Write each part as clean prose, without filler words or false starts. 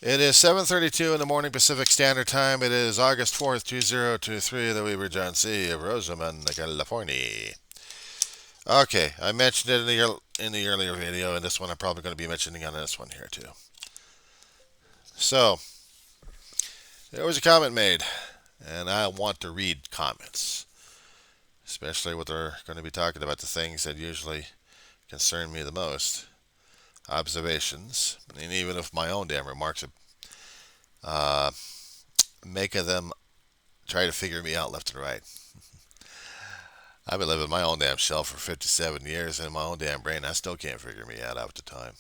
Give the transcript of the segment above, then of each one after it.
It is 7:32 in the morning Pacific Standard Time. It is August 4th, 2023, the Weaver John C. of Rosamond, California. Okay, I mentioned it in the earlier video, and this one I'm probably going to be mentioning on this one here too. So, there was a comment made, and I want to read comments, especially what they're going to be talking about the things that usually concern me the most. Observations, and even if my own damn remarks uh, making them try to figure me out left and right. I've been living my own damn shell for 57 years, and in my own damn brain, I still can't figure me out half the time.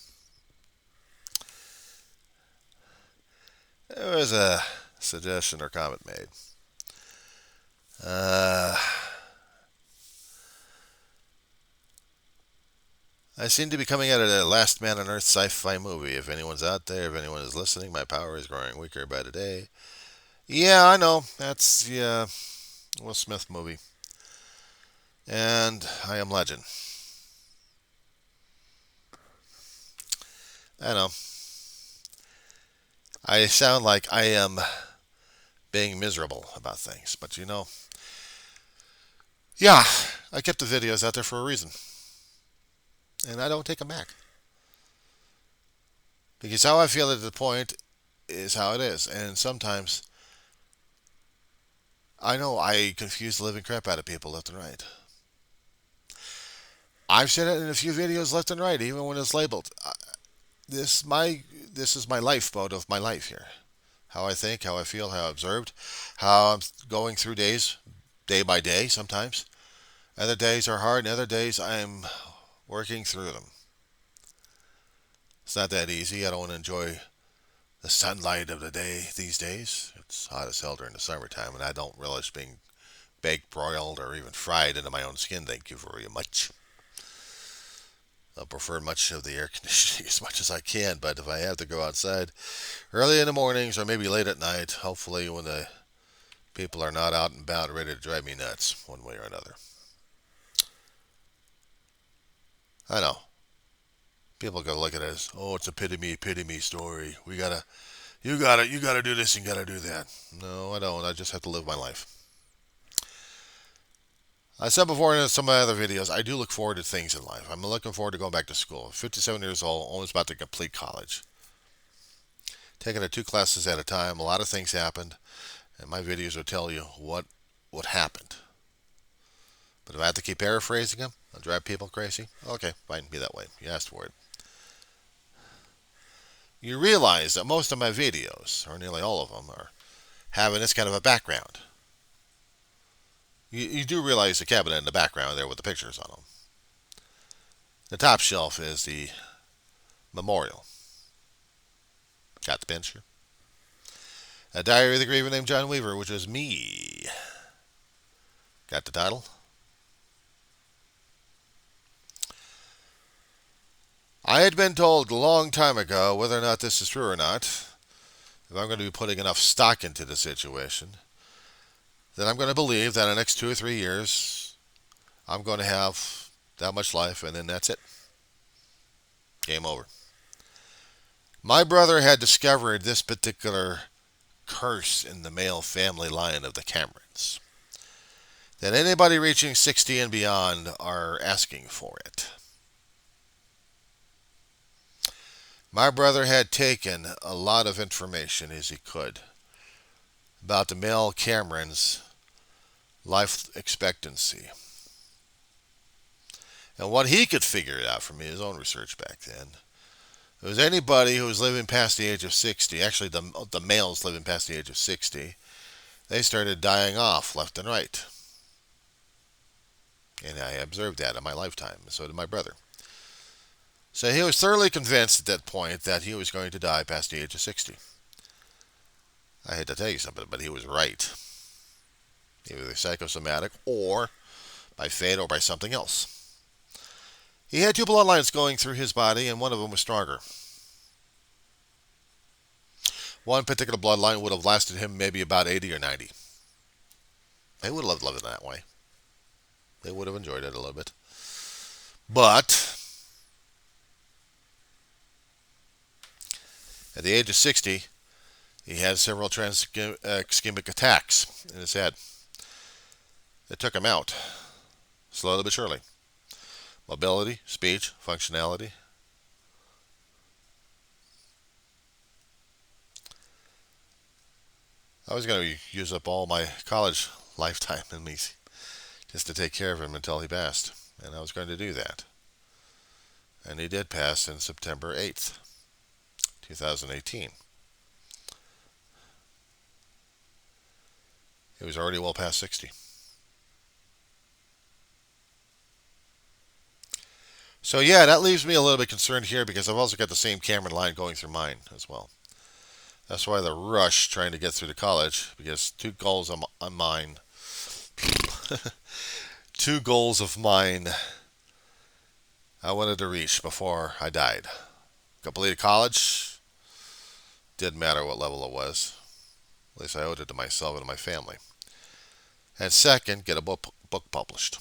There was a suggestion or comment made. Uh, I seem to be coming out of the Last Man on Earth sci-fi movie. If anyone's out there, if anyone is listening, my power is growing weaker by the day. Yeah, I know. That's the Will Smith movie. And I Am Legend. I know. I sound like I am being miserable about things, but yeah, I kept the videos out there for a reason. And I don't take them back. Because how I feel at the point is how it is. And sometimes I know I confuse the living crap out of people left and right. I've said it in a few videos left and right, even when it's labeled. This my this is my lifeboat of my life here. How I think, how I feel, how I observed, how I'm going through days, day by day sometimes. Other days are hard, and other days I'm working through them. It's not that easy. I don't enjoy the sunlight of the day these days. It's hot as hell during the summertime, and I don't relish being baked, broiled, or even fried into my own skin. Thank you very much. I prefer much of the air conditioning as much as I can, but if I have to go outside early in the mornings or maybe late at night, hopefully when the people are not out and about ready to drive me nuts one way or another. I know. People go look at it as, oh, it's a pity me story. You gotta do this and gotta do that. No, I don't. I just have to live my life. I said before in some of my other videos, I do look forward to things in life. I'm looking forward to going back to school. 57 years old, almost about to complete college. Taking it two classes at a time. A lot of things happened, and my videos will tell you what happened. But if I have to keep paraphrasing them, I'll drive people crazy. Okay, fine, be that way. You asked for it. You realize that most of my videos, or nearly all of them, are having this kind of a background. You do realize the cabinet in the background there with the pictures on them. The top shelf is the memorial. Got the picture? A Diary of the Griever named John Weaver, which was me. Got the title? I had been told a long time ago, whether or not this is true or not, if I'm going to be putting enough stock into the situation, that I'm going to believe that in the next 2 or 3 years, I'm going to have that much life, and then that's it. Game over. My brother had discovered this particular curse in the male family line of the Camerons. That anybody reaching 60 and beyond are asking for it. My brother had taken a lot of information as he could about the male Cameron's life expectancy. And what he could figure it out from his own research back then, it was anybody who was living past the age of 60, actually the males living past the age of 60, they started dying off left and right. And I observed that in my lifetime, and so did my brother. So he was thoroughly convinced at that point that he was going to die past the age of 60. I hate to tell you something, but he was right. Either psychosomatic or by fate or by something else. He had two bloodlines going through his body, and one of them was stronger. One particular bloodline would have lasted him maybe about 80 or 90. They would have loved it that way. They would have enjoyed it a little bit. But At the age of 60, he had several ischemic attacks in his head. It took him out, slowly but surely. Mobility, speech, functionality. I was going to use up all my college lifetime in me just to take care of him until he passed. And I was going to do that. And he did pass on September 8th, 2018. He was already well past 60. So yeah, that leaves me a little bit concerned here because I've also got the same Cameron line going through mine as well. That's why the rush trying to get through to college, because two goals on mine. Two goals of mine I wanted to reach before I died. Completed college. Didn't matter what level it was. At least I owed it to myself and to my family. And second, get a book published.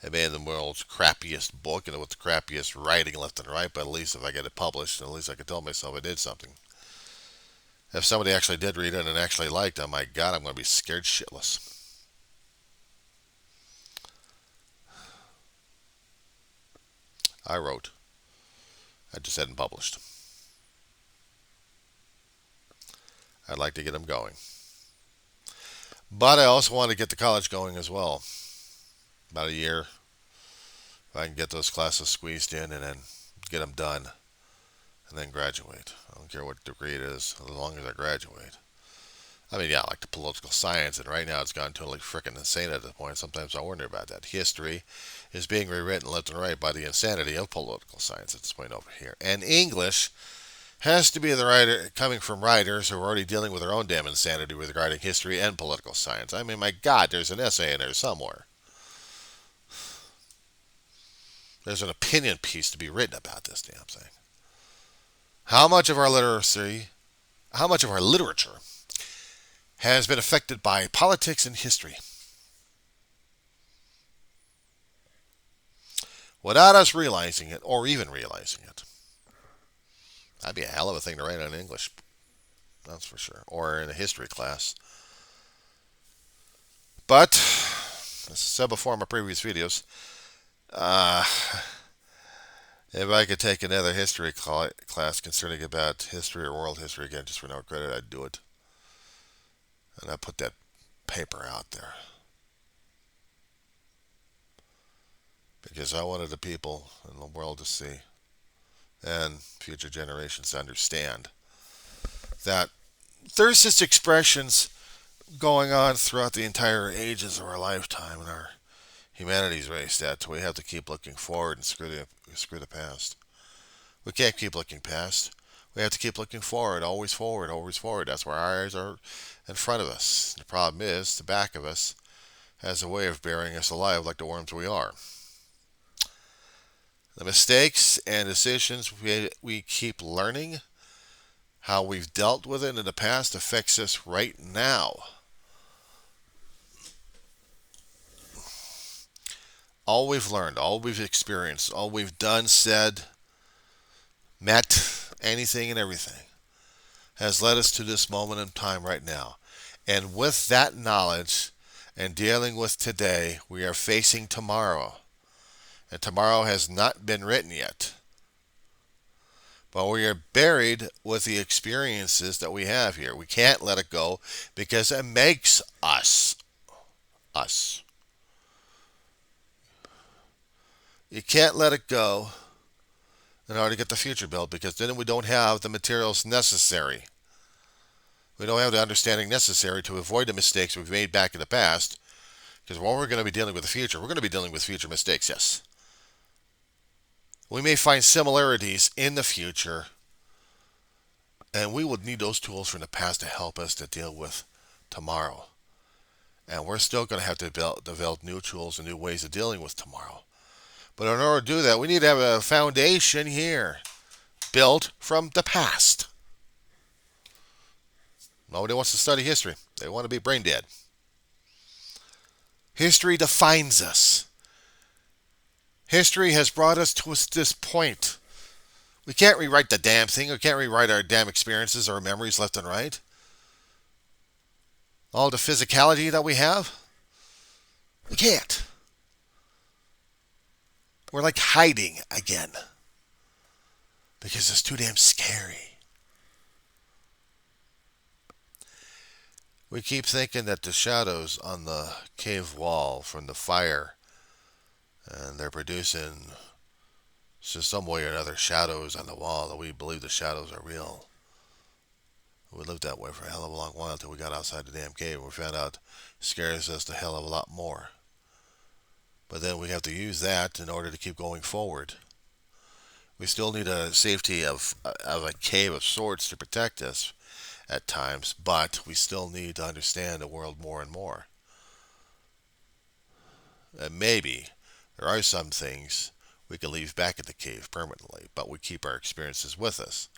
I made the world's crappiest book and with the crappiest writing left and right, but at least if I get it published, at least I can tell myself I did something. If somebody actually did read it and actually liked it, oh my God, I'm going to be scared shitless. I wrote. I just hadn't published. I'd like to get them going. But I also want to get the college going as well. About a year. If I can get those classes squeezed in and then get them done. And then graduate. I don't care what degree it is, as long as I graduate. I mean, yeah, like the political science, and right now it's gone totally freaking insane at this point. Sometimes I wonder about that. History is being rewritten left and right by the insanity of political science at this point over here. And English has to be the writer coming from writers who are already dealing with their own damn insanity regarding history and political science. I mean, my God, there's an essay in there somewhere. There's an opinion piece to be written about this damn thing. How much of our literature has been affected by politics and history? Without us realizing it, or even realizing it. That'd be a hell of a thing to write in English. That's for sure. Or in a history class. But, as I said before in my previous videos, if I could take another history class concerning about history or world history again, just for no credit, I'd do it. And I'd put that paper out there. Because I wanted the people in the world to see, and future generations to understand, that there's just expressions going on throughout the entire ages of our lifetime in our humanity's race that we have to keep looking forward and screw the past. We can't keep looking past. We have to keep looking forward, always forward, always forward. That's where our eyes are in front of us. The problem is, the back of us has a way of burying us alive like the worms we are. The mistakes and decisions we keep learning, how we've dealt with it in the past affects us right now. All we've learned, all we've experienced, all we've done, said, met, anything and everything has led us to this moment in time right now. And with that knowledge and dealing with today, we are facing tomorrow. And tomorrow has not been written yet. But we are buried with the experiences that we have here. We can't let it go because it makes us us. You can't let it go in order to get the future built because then we don't have the materials necessary. We don't have the understanding necessary to avoid the mistakes we've made back in the past. Because when we're going to be dealing with the future, we're going to be dealing with future mistakes, yes. We may find similarities in the future, and we would need those tools from the past to help us to deal with tomorrow. And we're still going to have to develop new tools and new ways of dealing with tomorrow. But in order to do that, we need to have a foundation here built from the past. Nobody wants to study history. They want to be brain dead. History defines us. History has brought us to this point We can't rewrite the damn thing. We can't rewrite our damn experiences or memories left and right. All the physicality that we have, we can't. We're like hiding again because it's too damn scary. We keep thinking that the shadows on the cave wall from the fire, and they're producing just some way or another shadows on the wall, that we believe the shadows are real. We lived that way for a hell of a long while until we got outside the damn cave and we found out it scares us a hell of a lot more. But then we have to use that in order to keep going forward. We still need a safety of a cave of sorts to protect us at times, but we still need to understand the world more and more. And maybe there are some things we can leave back at the cave permanently, but we keep our experiences with us,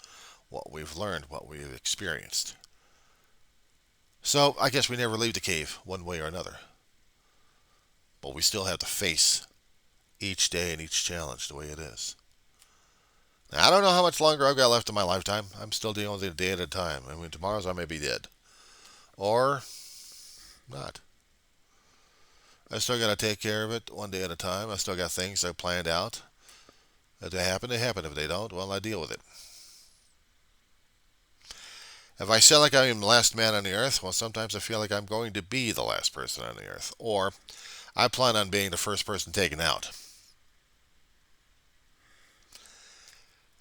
what we've learned, what we've experienced. So I guess we never leave the cave one way or another. But we still have to face each day and each challenge the way it is. Now, I don't know how much longer I've got left in my lifetime. I'm still dealing with it a day at a time. I mean, tomorrow's I may be dead. Or not. I still got to take care of it one day at a time. I still got things I've planned out. If they happen, they happen. If they don't, well, I deal with it. If I feel like I'm the last man on the earth, well, sometimes I feel like I'm going to be the last person on the earth. Or I plan on being the first person taken out.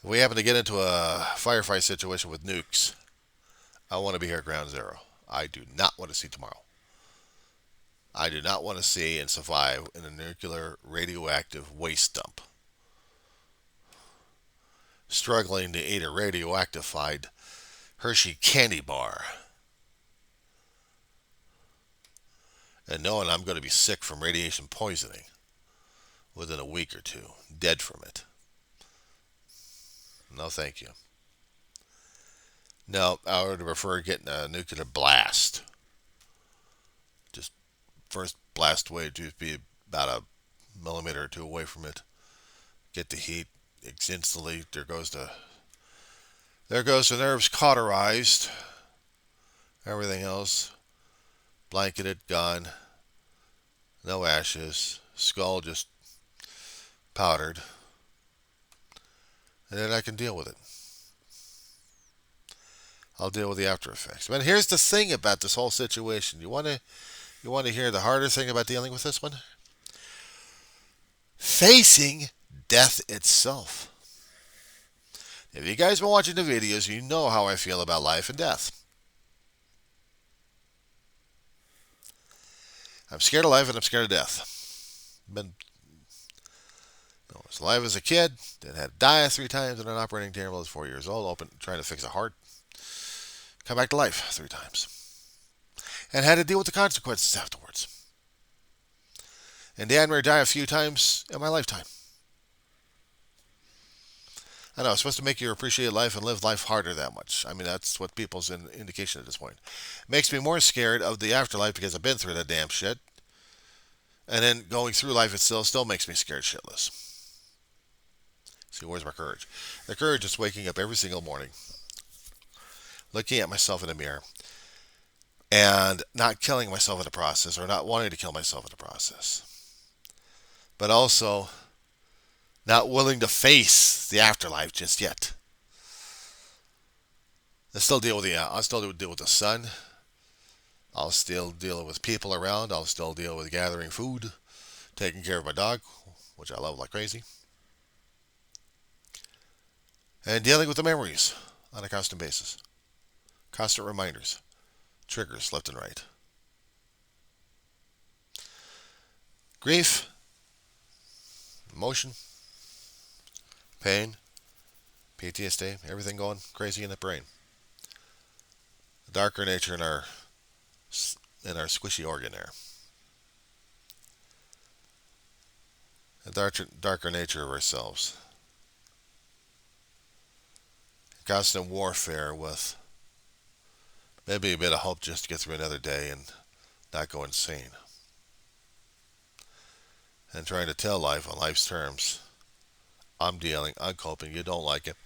If we happen to get into a firefight situation with nukes, I want to be here at ground zero. I do not want to see tomorrow. I do not want to see and survive in a nuclear radioactive waste dump, struggling to eat a radioactified Hershey candy bar, and knowing I'm going to be sick from radiation poisoning within a week or two, dead from it. No, thank you. No, I would prefer getting a nuclear blast. Just first blast away to be about a millimeter or two away from it. Get the heat instantly. There goes the nerves cauterized. Everything else blanketed, gone. No ashes. Skull just powdered. And then I can deal with it. I'll deal with the after effects. But here's the thing about this whole situation. You want to hear the harder thing about dealing with this one? Facing death itself. If you guys been watching the videos, you know how I feel about life and death. I'm scared of life and I'm scared of death. I was alive as a kid, then had to die 3 times in an operating table. I was 4 years old, trying to fix a heart. Come back to life 3 times. And had to deal with the consequences afterwards. And damn near die a few times in my lifetime. I know, it's supposed to make you appreciate life and live life harder that much. I mean, that's what people's indication at this point. Makes me more scared of the afterlife because I've been through that damn shit. And then going through life itself still makes me scared shitless. See, where's my courage? The courage is waking up every single morning, looking at myself in the mirror, and not killing myself in the process, or not wanting to kill myself in the process. But also not willing to face the afterlife just yet. I'll still deal with the sun. I'll still deal with people around. I'll still deal with gathering food, taking care of my dog, which I love like crazy, and dealing with the memories on a constant basis. Constant reminders, triggers left and right. Grief, emotion, pain, PTSD, everything going crazy in the brain. The darker nature in our squishy organ there. The darker nature of ourselves. Constant warfare with maybe a bit of hope just to get through another day and not go insane. And trying to tell life on life's terms. I'm coping, you don't like it.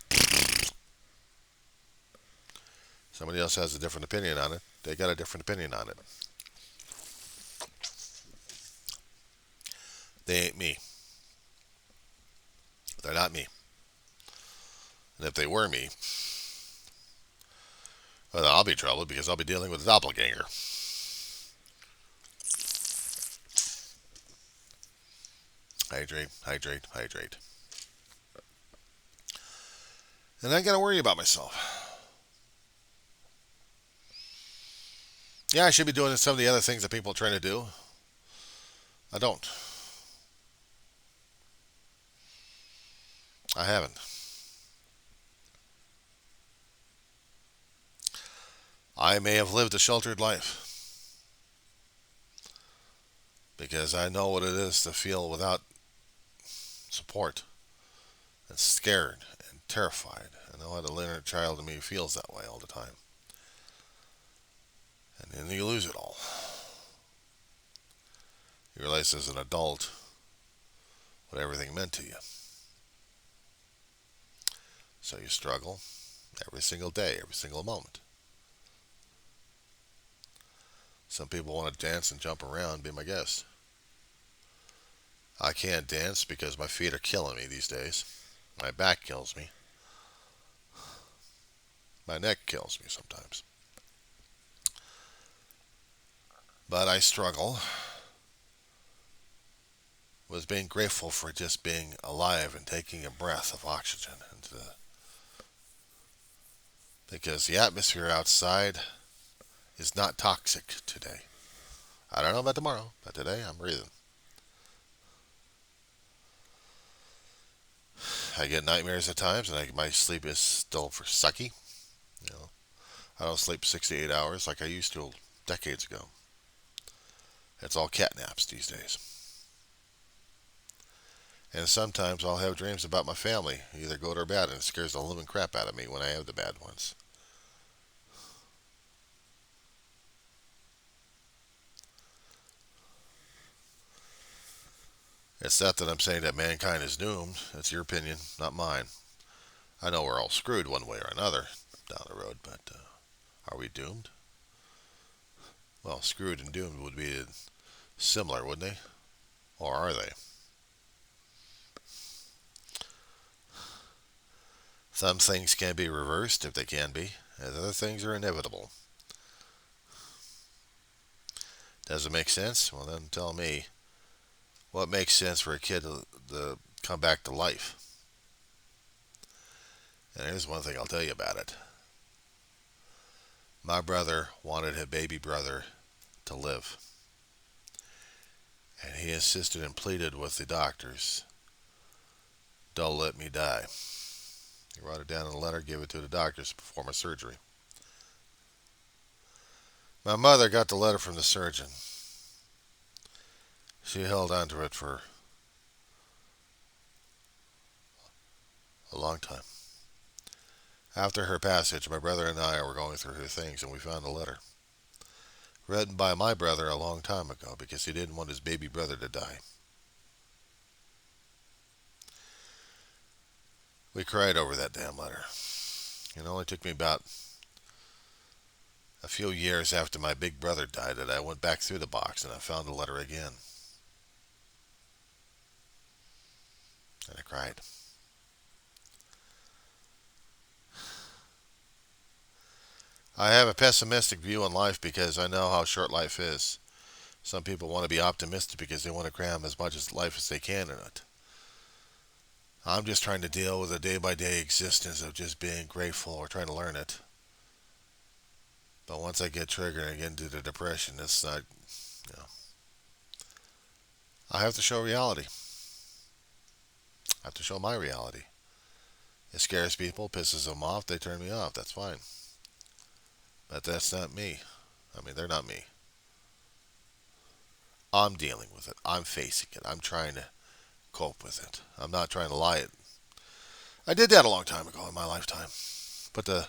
Somebody else has a different opinion on it. They got a different opinion on it. They ain't me. They're not me. And if they were me, well, then I'll be troubled because I'll be dealing with a doppelganger. Hydrate, hydrate, hydrate. And I got to worry about myself. Yeah, I should be doing some of the other things that people are trying to do. I don't. I haven't. I may have lived a sheltered life because I know what it is to feel without support and scared and terrified. I know how the inner child in me feels that way all the time. And then you lose it all. You realize as an adult what everything meant to you. So you struggle every single day, every single moment. Some people want to dance and jump around, be my guest. I can't dance because my feet are killing me these days. My back kills me. My neck kills me sometimes. But I struggle with being grateful for just being alive and taking a breath of oxygen into the, because the atmosphere outside is not toxic today. I don't know about tomorrow, but today I'm breathing. I get nightmares at times, and my sleep is still for sucky. You know, I don't sleep 6 to 8 hours like I used to decades ago. It's all cat naps these days. And sometimes I'll have dreams about my family, either good or bad, and it scares the living crap out of me when I have the bad ones. It's not that I'm saying that mankind is doomed. That's your opinion, not mine. I know we're all screwed one way or another down the road, but are we doomed? Well, screwed and doomed would be similar, wouldn't they? Or are they? Some things can be reversed if they can be, and other things are inevitable. Does it make sense? Well, then tell me what makes sense for a kid to come back to life. And here's one thing I'll tell you about it. My brother wanted his baby brother to live. And he insisted and pleaded with the doctors, don't let me die. He wrote it down in a letter, gave it to the doctors before my surgery. My mother got the letter from the surgeon. She held on to it for a long time. After her passage, my brother and I were going through her things, and we found a letter written by my brother a long time ago because he didn't want his baby brother to die. We cried over that damn letter. It only took me about a few years after my big brother died that I went back through the box and I found the letter again. And I cried. I have a pessimistic view on life because I know how short life is. Some people want to be optimistic because they want to cram as much of life as they can in it. I'm just trying to deal with a day-by-day existence of just being grateful or trying to learn it. But once I get triggered and I get into the depression, it's not, you know. I have to show reality. I have to show my reality. It scares people, pisses them off, they turn me off. That's fine. But that's not me. I mean, they're not me. I'm dealing with it. I'm facing it. I'm trying to cope with it. I'm not trying to lie it. I did that a long time ago in my lifetime. Put the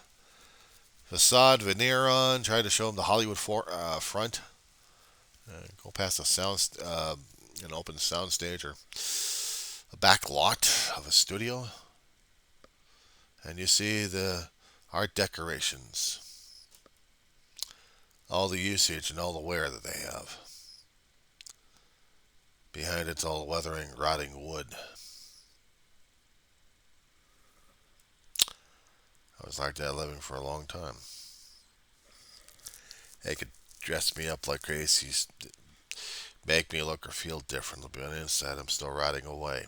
facade veneer on, tried to show them the Hollywood front. Go past an open sound stage or a back lot of a studio. and you see the art decorations, all the usage and all the wear that they have. Behind it's all weathering, rotting wood. I was like that living for a long time. They could dress me up like crazy, make me look or feel different, but on the inside I'm still rotting away.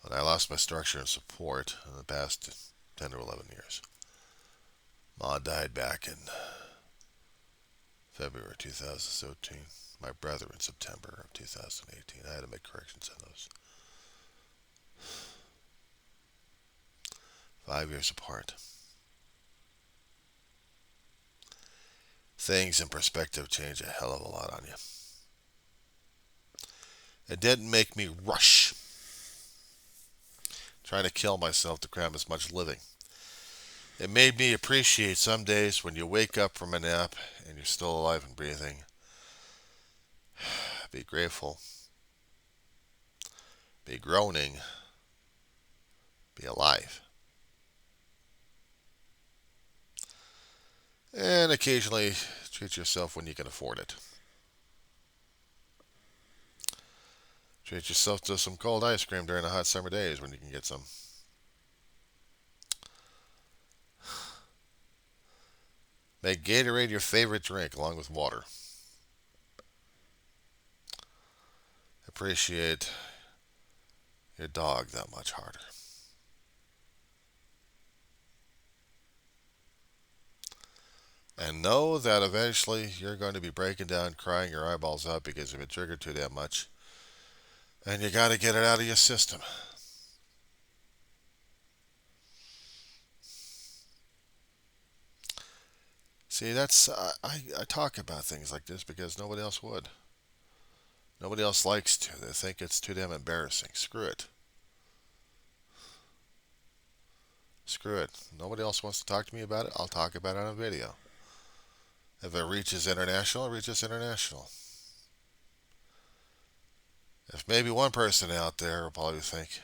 When I lost my structure and support in the past 10 or 11 years, Ma died back in February 2017. My brother in September of 2018. I had to make corrections on those. 5 years apart. Things in perspective change a hell of a lot on you. It didn't make me rush, trying to kill myself to cram as much living. It made me appreciate some days when you wake up from a nap and you're still alive and breathing. Be grateful. Be groaning. Be alive. And occasionally treat yourself when you can afford it. Treat yourself to some cold ice cream during the hot summer days when you can get some. Make Gatorade your favorite drink along with water. Appreciate your dog that much harder. And know that eventually you're going to be breaking down, crying your eyeballs out because you've been triggered too damn much. And you got to get it out of your system. See, that's I talk about things like this because nobody else would. Nobody else likes to. They think it's too damn embarrassing. Screw it. Screw it. Nobody else wants to talk to me about it. I'll talk about it on a video. If it reaches international, it reaches international. If maybe one person out there will probably think,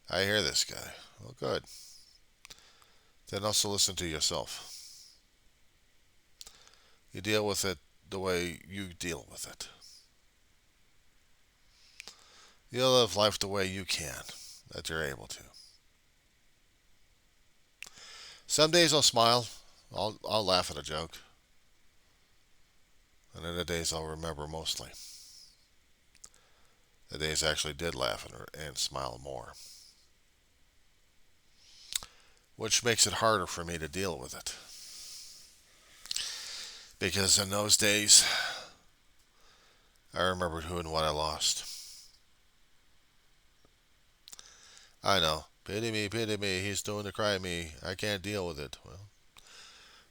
I hear this guy. Well, good. Then also listen to yourself. You deal with it the way you deal with it. You live life the way you can, that you're able to. Some days I'll smile. I'll laugh at a joke. And other days I'll remember mostly. The days I actually did laugh and smile more. Which makes it harder for me to deal with it. Because in those days, I remembered who and what I lost. I know. Pity me, he's doing the cry me. I can't deal with it. Well,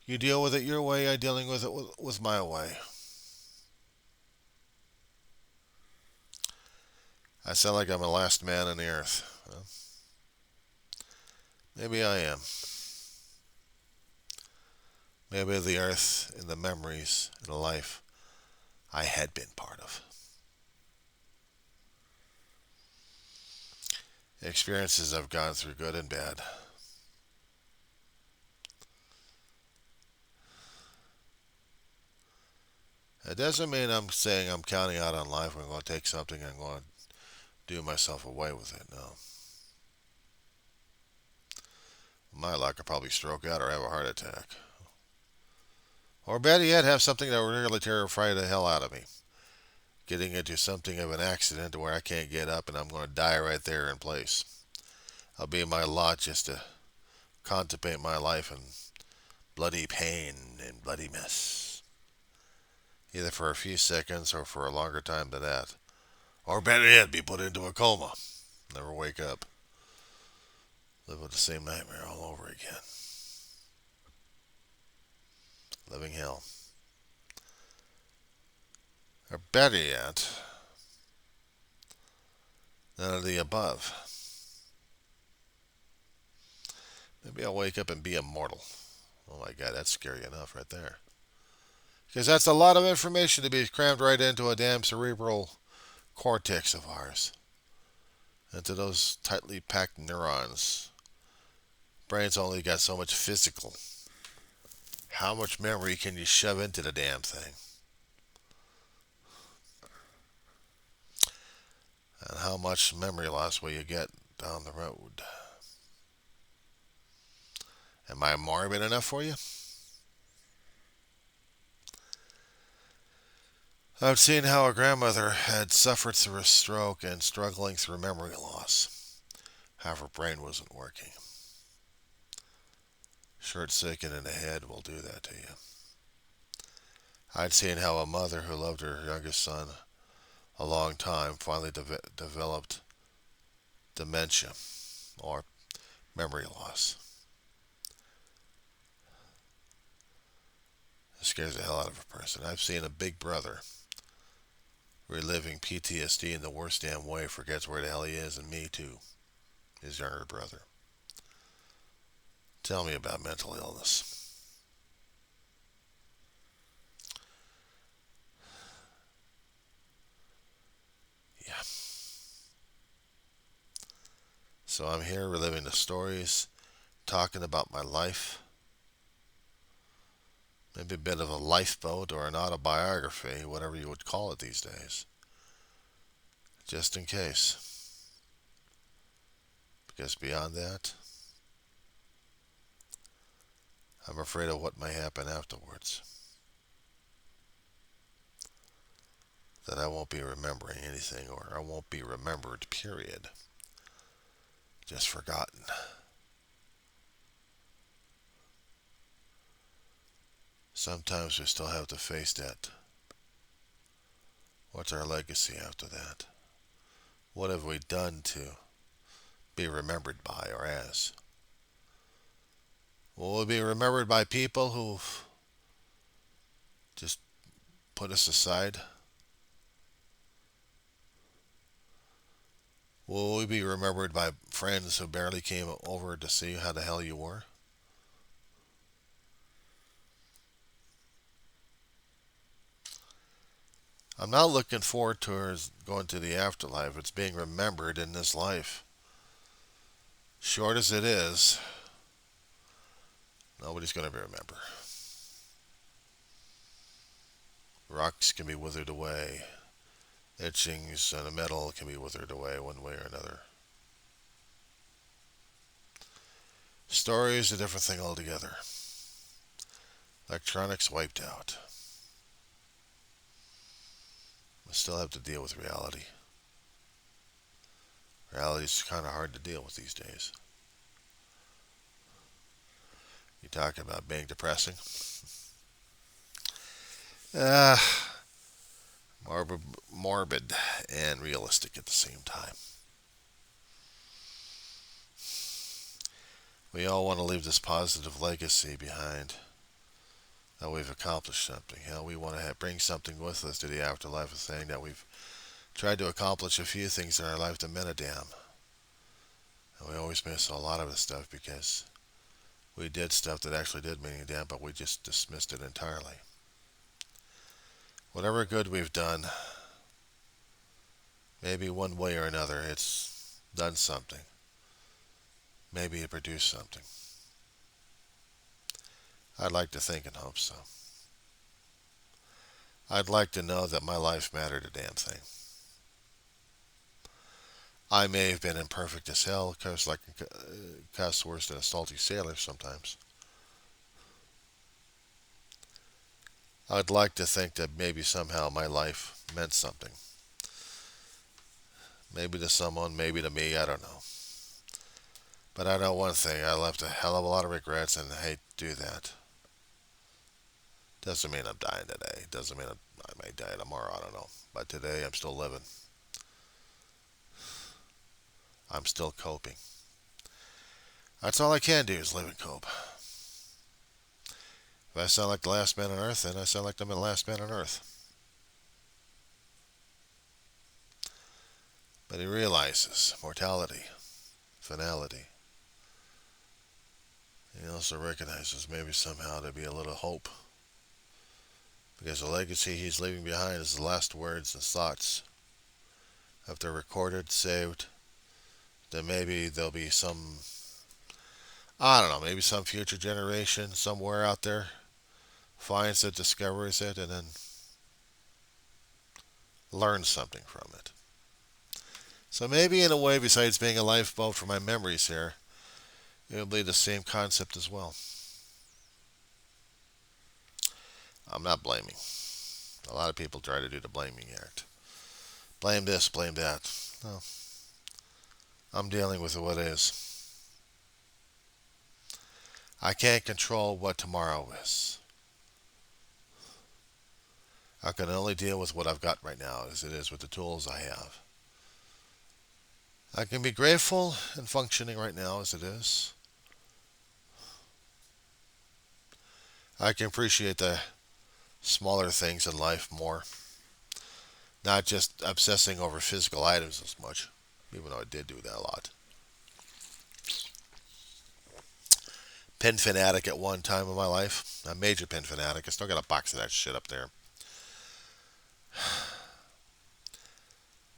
you deal with it your way, I'm dealing with it with my way. I sound like I'm the last man on the earth. Well, maybe I am. Maybe the earth and the memories and the life I had been part of. Experiences I've gone through, good and bad. It doesn't mean I'm saying I'm counting out on life. I'm going to take something and I'm going to do myself away with it. No. My luck, I'll probably stroke out or have a heart attack. Or better yet, have something that will really terrify the hell out of me. Getting into something of an accident where I can't get up and I'm going to die right there in place. I'll be in my lot just to contemplate my life in bloody pain and bloody mess. Either for a few seconds or for a longer time than that. Or better yet, be put into a coma. Never wake up. Live with the same nightmare all over again. Living hell. Or better yet, none of the above. Maybe I'll wake up and be immortal. Oh my God, that's scary enough right there. Because that's a lot of information to be crammed right into a damn cerebral cortex of ours. into those tightly packed neurons. Brain's only got so much physical. How much memory can you shove into the damn thing? And how much memory loss will you get down the road? Am I morbid enough for you? I've seen how a grandmother had suffered through a stroke and struggling through memory loss. Half her brain wasn't working. Short circuit in the head will do that to you. I'd seen how a mother who loved her youngest son a long time finally developed dementia or memory loss. It scares the hell out of a person. I've seen a big brother reliving PTSD in the worst damn way, forgets where the hell he is, and me too, his younger brother. Tell me about mental illness. Yeah. So I'm here reliving the stories, talking about my life. Maybe a bit of a lifeboat or an autobiography, whatever you would call it these days. Just in case. Because beyond that, I'm afraid of what may happen afterwards. That I won't be remembering anything, or I won't be remembered, period. Just forgotten. Sometimes we still have to face that. What's our legacy after that? What have we done to be remembered by or as? Will we be remembered by people who just put us aside? Will we be remembered by friends who barely came over to see how the hell you were? I'm not looking forward to going to the afterlife. It's being remembered in this life. Short as it is, nobody's going to be remembered. Rocks can be withered away. Etchings on a metal can be withered away one way or another. Story is a different thing altogether. Electronics wiped out. We still have to deal with reality. Reality is kind of hard to deal with these days. You talk about being depressing. Uh, morbid and realistic at the same time. We all want to leave this positive legacy behind. That we've accomplished something. We want to bring something with us to the afterlife, of saying that we've tried to accomplish a few things in our life that meant a damn. And we always miss a lot of the stuff because we did stuff that actually did mean a damn, but we just dismissed it entirely. Whatever good we've done, maybe one way or another, it's done something. Maybe it produced something. I'd like to think and hope so. I'd like to know that my life mattered a damn thing. I may have been imperfect as hell, cuss worse than a salty sailor sometimes. I'd like to think that maybe somehow my life meant something. Maybe to someone, maybe to me, I don't know. But I know one thing, I left a hell of a lot of regrets and I hate to do that. Doesn't mean I'm dying today. Doesn't mean I may die tomorrow, I don't know. But today I'm still living. I'm still coping. That's all I can do is live and cope. If I sound like the last man on earth, then I sound like the last man on earth. But he realizes mortality, finality. He also recognizes maybe somehow there'd be a little hope. Because the legacy he's leaving behind is the last words and thoughts. If they're recorded, saved, then maybe there'll be I don't know, maybe some future generation somewhere out there finds it, discovers it, and then learns something from it. So maybe in a way, besides being a lifeboat for my memories here, it would be the same concept as well. I'm not blaming. A lot of people try to do the blaming act. Blame this, blame that. No, I'm dealing with what is. I can't control what tomorrow is. I can only deal with what I've got right now as it is with the tools I have. I can be grateful and functioning right now as it is. I can appreciate the smaller things in life more, not just obsessing over physical items as much, even though I did do that a lot. Pen fanatic at one time in my life, a major pen fanatic. I still got a box of that shit up there.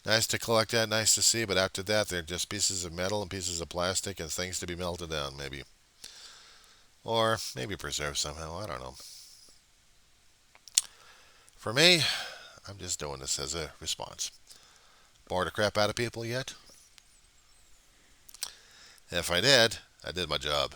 Nice to collect that, nice to see, but after that, they're just pieces of metal and pieces of plastic and things to be melted down, maybe. Or maybe preserved somehow, I don't know. For me, I'm just doing this as a response. Bored the crap out of people yet? If I did my job.